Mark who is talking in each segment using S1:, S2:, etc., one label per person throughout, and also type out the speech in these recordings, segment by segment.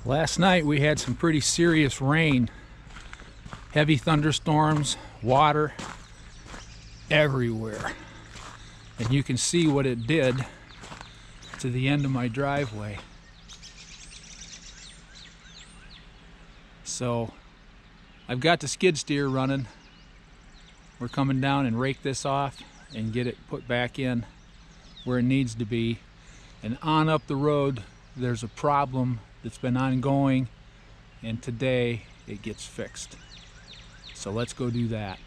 S1: Last night we had some pretty serious rain, heavy thunderstorms, water everywhere. And you can see what it did to the end of my driveway. So I've got the skid steer running. We're coming down and rake this off and get it put back in where it needs to be. And on up the road, there's a problem that's been ongoing, and today it gets fixed. So let's go do that.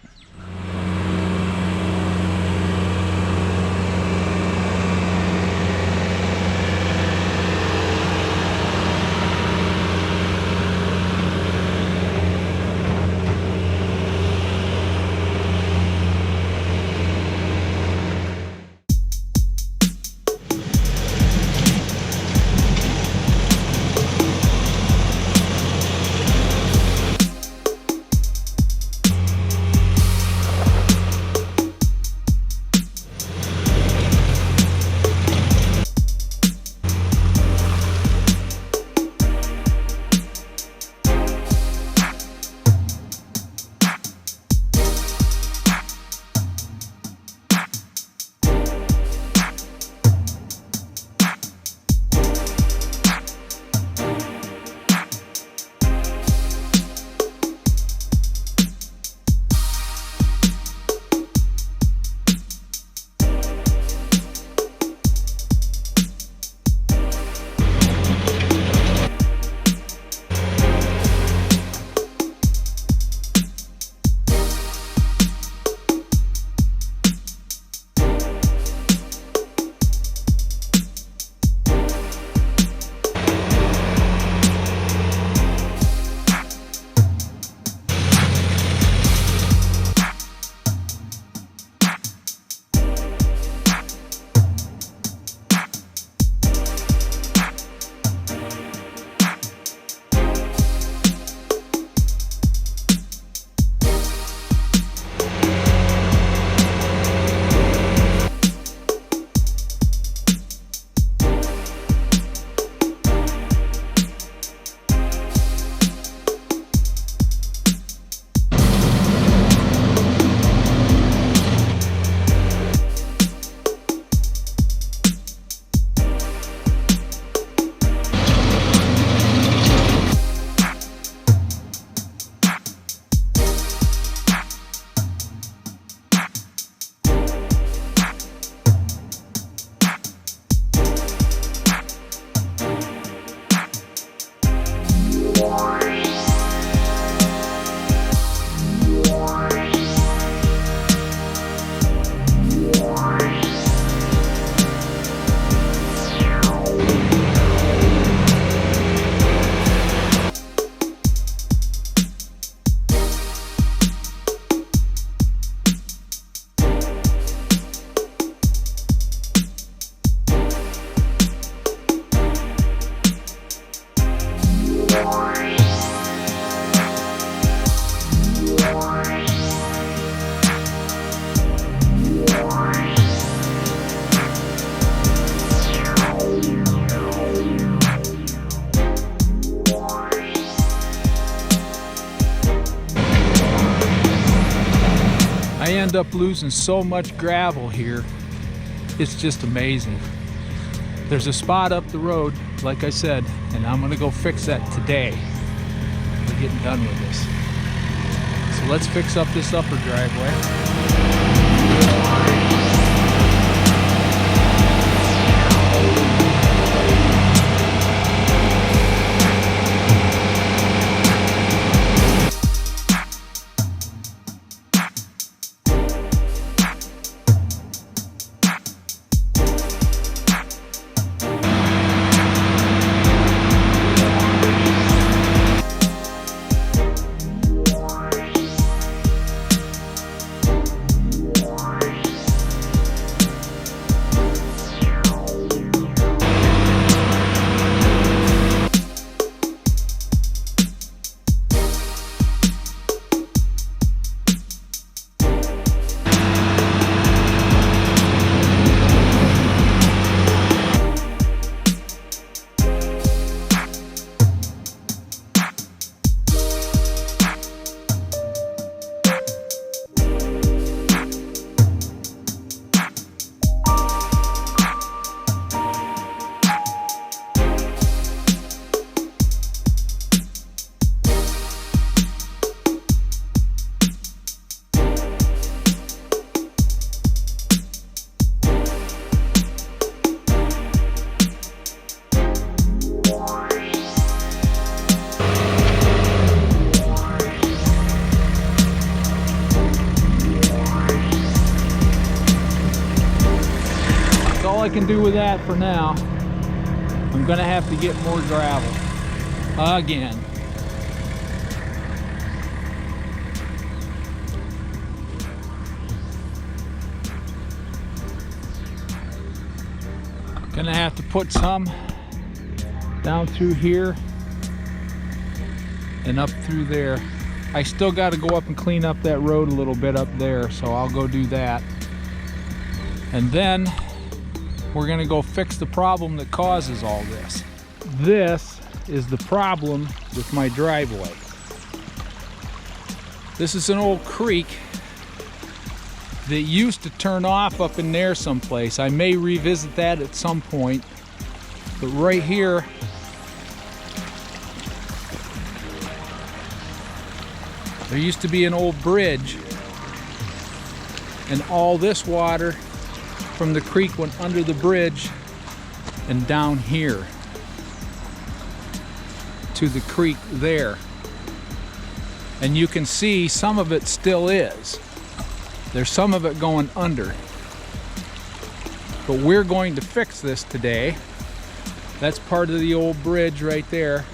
S1: I end up losing so much gravel here. It's just amazing. There's a spot up the road, like I said, and I'm gonna go fix that today. We're getting done with this. So let's fix up this upper driveway. can do with that for now. I'm gonna have to get more gravel again. Gonna have to put some down through here and up through there. I still got to go up and clean up that road a little bit up there, so I'll go do that. And then we're gonna go fix the problem that causes all this. This is the problem with my driveway. This is an old creek that used to turn off up in there someplace. I may revisit that at some point, but right here, there used to be an old bridge, and all this water from the creek went under the bridge and down here to the creek there. And you can see some of it still is. There's some of it going under. But we're going to fix this today. That's part of the old bridge right there.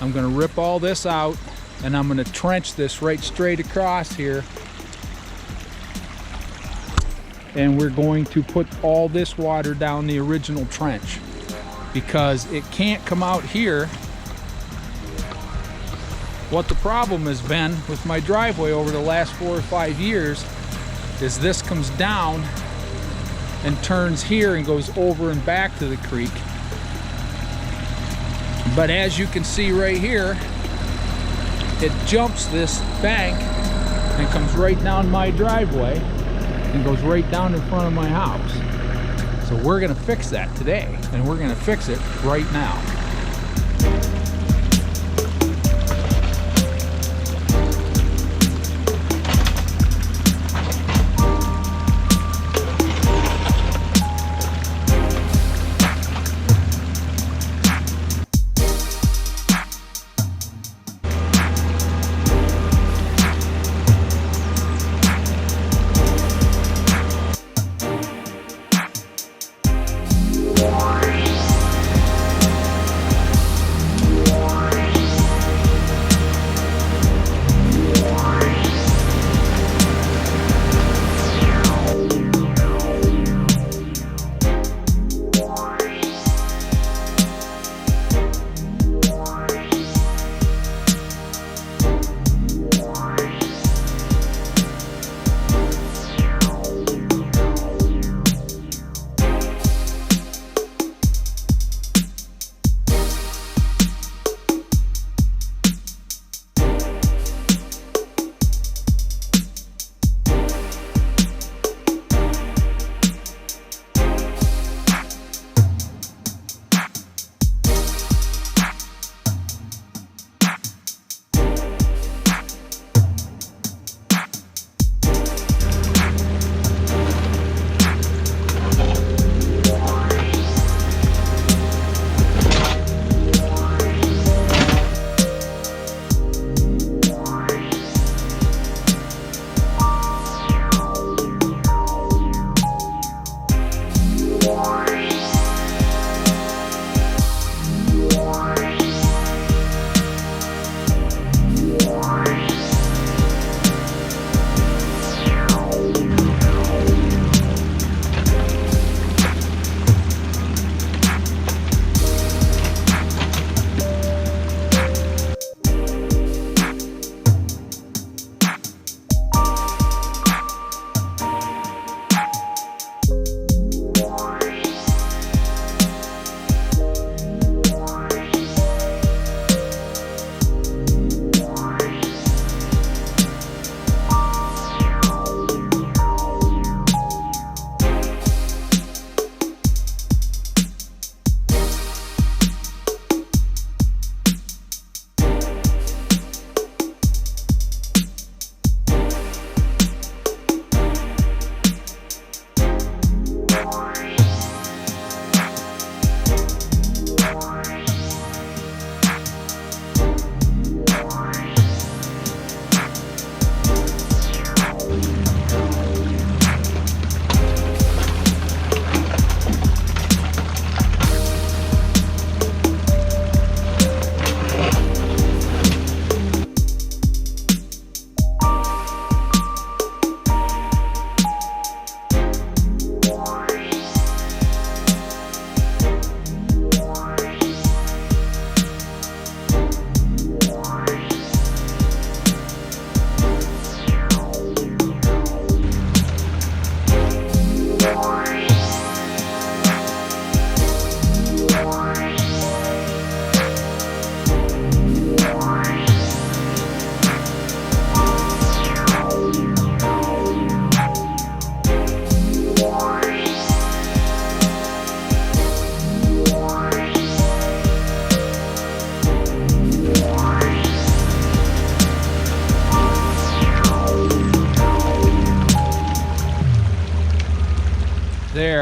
S1: I'm gonna rip all this out and I'm gonna trench this right straight across here. And we're going to put all this water down the original trench because it can't come out here. What the problem has been with my driveway over the last 4 or 5 years is this comes down and turns here and goes over and back to the creek. But as you can see right here, it jumps this bank and comes right down my driveway and goes right down in front of my house. So we're gonna fix that today, and we're gonna fix it right now.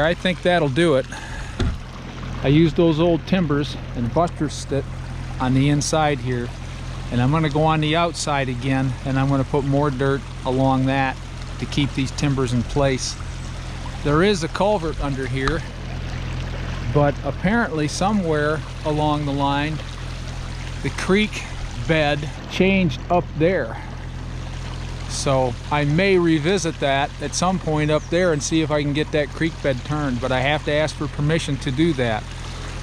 S1: I think that'll do it. I used those old timbers and buttressed it on the inside here, and I'm going to go on the outside again, and I'm going to put more dirt along that to keep these timbers in place. There is a culvert under here, but apparently somewhere along the line the creek bed changed up there. So I may revisit that at some point up there and see if I can get that creek bed turned, but I have to ask for permission to do that.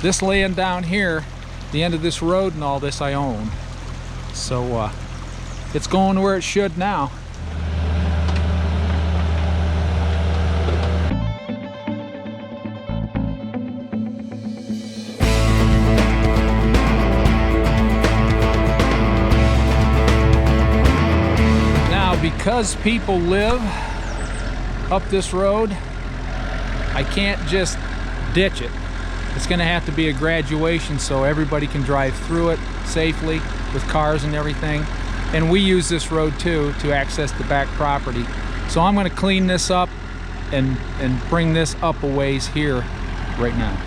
S1: This land down here, the end of this road and all this, I own. So it's going where it should now. Because people live up this road, I can't just ditch it. It's going to have to be a graduation so everybody can drive through it safely with cars and everything. And we use this road too to access the back property. So I'm going to clean this up and bring this up a ways here right now.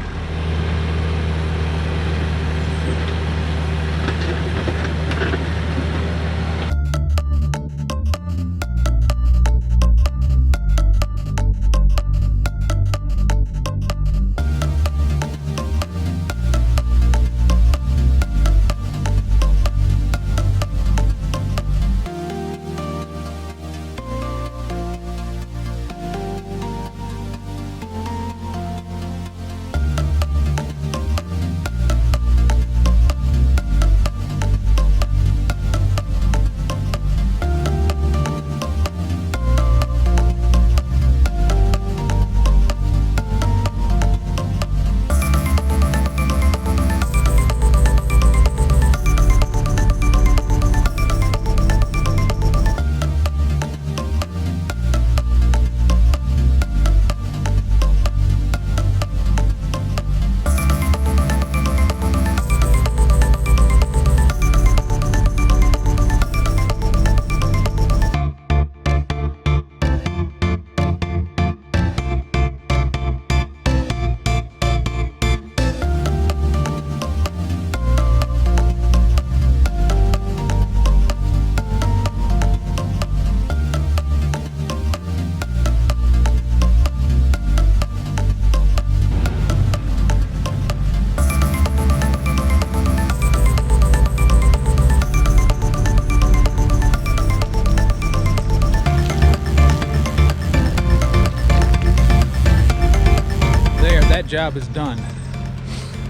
S1: That job is done.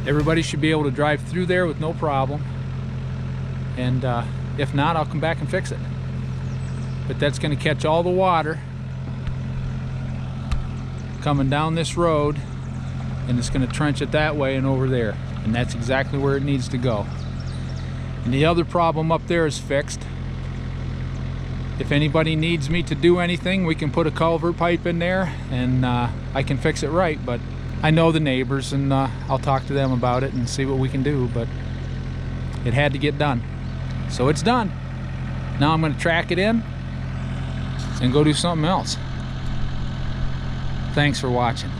S1: Everybody should be able to drive through there with no problem, and if not, I'll come back and fix it. But that's going to catch all the water coming down this road, and it's going to trench it that way and over there, and that's exactly where it needs to go. And the other problem up there is fixed. If anybody needs me to do anything, we can put a culvert pipe in there and I can fix it right. But I know the neighbors, and I'll talk to them about it and see what we can do, but it had to get done. So it's done. Now I'm going to track it in and go do something else. Thanks for watching.